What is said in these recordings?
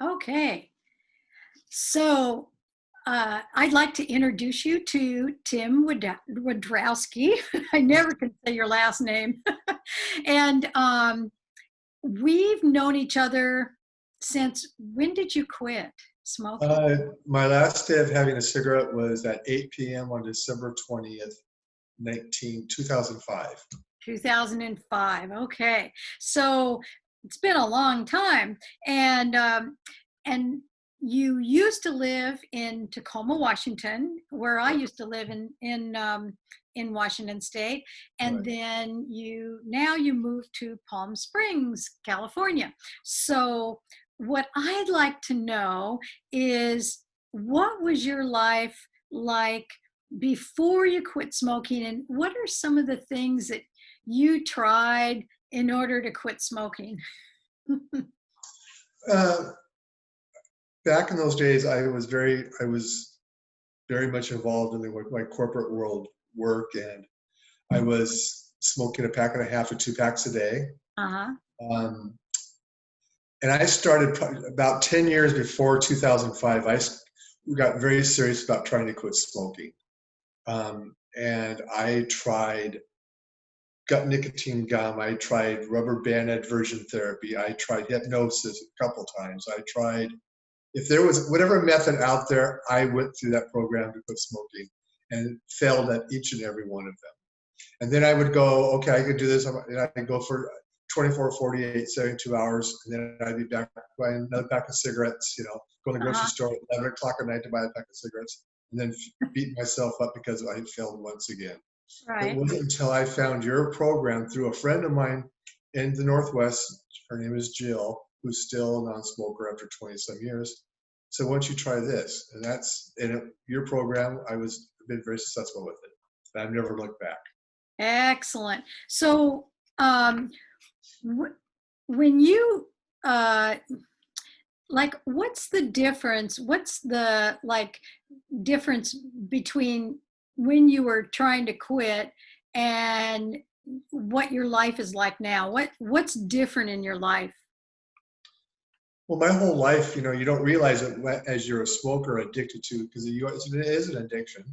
Okay. So I'd like to introduce you to Tim Wedrosky. I never can say your last name. And we've known each other since, when did you quit smoking? My last day of having a cigarette was at 8 p.m. on December 20th, 2005. 2005. Okay. So it's been a long time. And you used to live in Tacoma, Washington, where I used to live in Washington State, and Right. then now you moved to Palm Springs, California. So what I'd like to know is, what was your life like before you quit smoking, and what are some of the things that you tried in order to quit smoking? Uh, Back in those days, I was very much involved in my corporate world work, and I was smoking a pack and a half to 2 packs a day. Uh-huh. Um, and I started about 10 years before 2005. Got very serious about trying to quit smoking. And I tried gut nicotine gum. I tried rubber band adversion therapy. I tried hypnosis a couple times. I tried, if there was whatever method out there, I went through that program to quit smoking and failed at each and every one of them. And then I would go, okay, I could do this. And I'd go for 24, 48, 72 hours. And then I'd be back buying another pack of cigarettes, go to the grocery Uh-huh. store at 11 o'clock at night to buy a pack of cigarettes, and then beat myself up because I had failed once again. It Right. wasn't until I found your program through a friend of mine in the Northwest. Her name is Jill, who's still a non-smoker after 20 some years. So why don't you try this? And your program, been very successful with it. And I've never looked back. Excellent. So, when you uh, what's the difference? What's the difference between when you were trying to quit and what your life is like now? What's different in your life? Well, my whole life, you don't realize it as you're a smoker addicted to, because it is an addiction.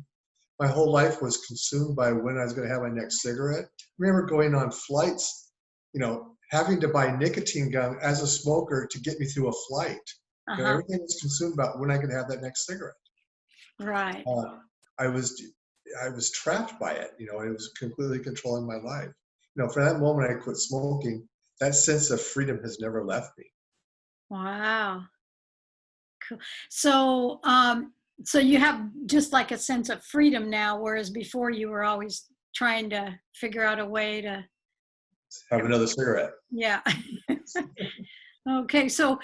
My whole life was consumed by when I was going to have my next cigarette. I remember going on flights, having to buy nicotine gum as a smoker to get me through a flight. Uh-huh. Everything was consumed about when I could have that next cigarette. Right. Uh, I was I was trapped by it. It was completely controlling my life. For that moment I quit smoking, that sense of freedom has never left me. Wow. Cool. So, so you have just like a sense of freedom now, whereas before you were always trying to figure out a way to, Have another cigarette. yeah. Okay. So,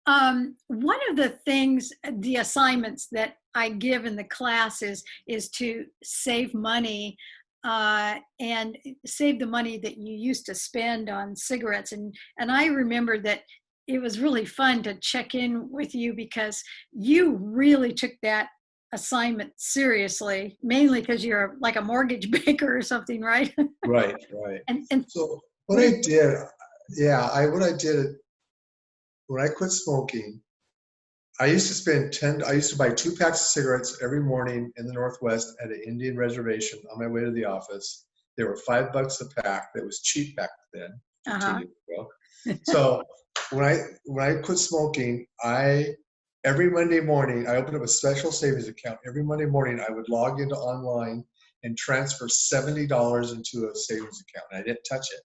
one of the things, the assignments that I give in the class is to save money, and save the money that you used to spend on cigarettes. And I remember that it was really fun to check in with you because you really took that assignment seriously, mainly because you're like a mortgage banker or something, right? Right, right. And So what what I did, yeah, what I did when I quit smoking, I used to buy 2 packs of cigarettes every morning in the Northwest at an Indian reservation on my way to the office. They were $5 a pack. That was cheap back then, 15 uh-huh. years ago. So when I quit smoking, every Monday morning, I opened up a special savings account. Every Monday morning, I would log into online and transfer $70 into a savings account. And I didn't touch it.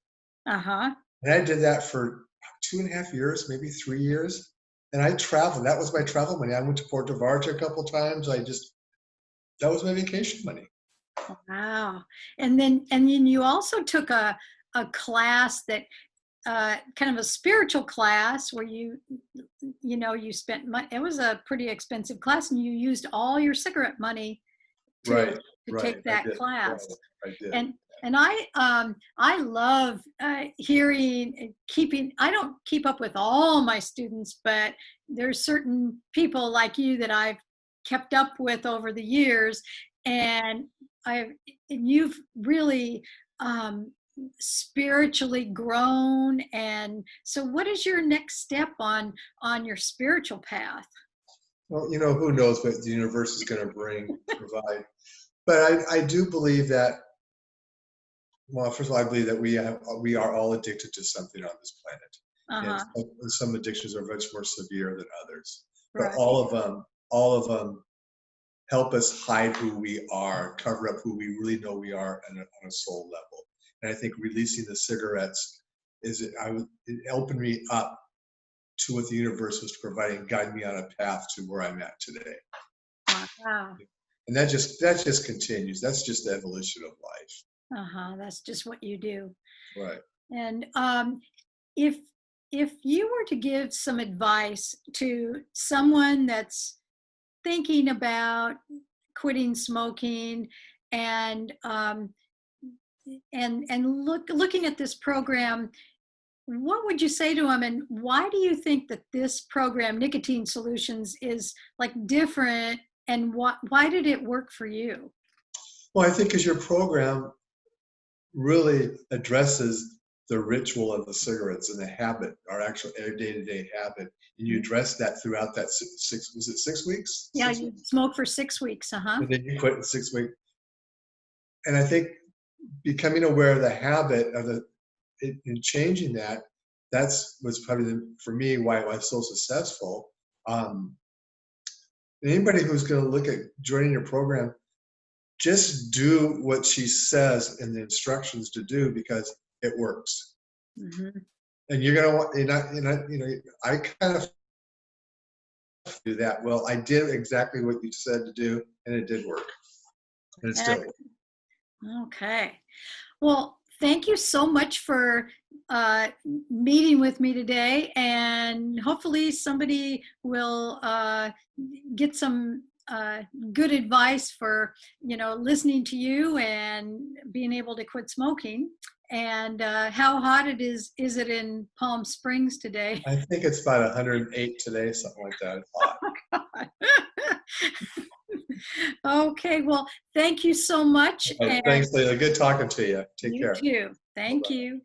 Uh-huh. And I did that for 2.5 years, maybe 3 years. And I traveled. That was my travel money. I went to Puerto Vallarta a couple times. That was my vacation money. Wow. And then you also took a class that, kind of a spiritual class where you spent money. It was a pretty expensive class, and you used all your cigarette money to Right, right. take I that did. class. Right, I did. And I love hearing and keeping. I don't keep up with all my students, but there's certain people like you that I've kept up with over the years, and I've and you've really spiritually grown. And so what is your next step on your spiritual path? Well, who knows what the universe is going to provide. But I do believe that, well, first of all, I believe that we are all addicted to something on this planet. And Uh-huh. some addictions are much more severe than others. But Right. all of them help us hide who we are, cover up who we really know we are on a soul level. And I think releasing the cigarettes it opened me up to what the universe was providing, guiding me on a path to where I'm at today. Wow. And that just continues. That's just the evolution of life. Uh-huh. That's just what you do. Right. And if you were to give some advice to someone that's thinking about quitting smoking and looking at this program, what would you say to them, and why do you think that this program, Nicotine Solutions, is like different, and why did it work for you? Well, I think because your program really addresses the ritual of the cigarettes and the habit, our actual day-to-day habit, and you address that throughout that was it 6 weeks? Yeah, 6 weeks? you smoke for 6 weeks, uh-huh. And then you quit in 6 weeks. And I think becoming aware of the habit of and changing was probably for me why it was so successful. Um, Anybody who's going to look at joining your program, just do what she says in the instructions to do, because it works. Mm-hmm. And you're gonna want, I kind of do that. Well, I did exactly what you said to do, and it did work, and it still works. Okay. Well, thank you so much for meeting with me today, and hopefully somebody will get some good advice for listening to you and being able to quit smoking. And how hot is it in Palm Springs today? I think it's about 108 today, something like that. It's hot. Okay, well, thank you so much. All right, And thanks, Lela. Good talking to you. Take you care. too. Thank Bye-bye. you.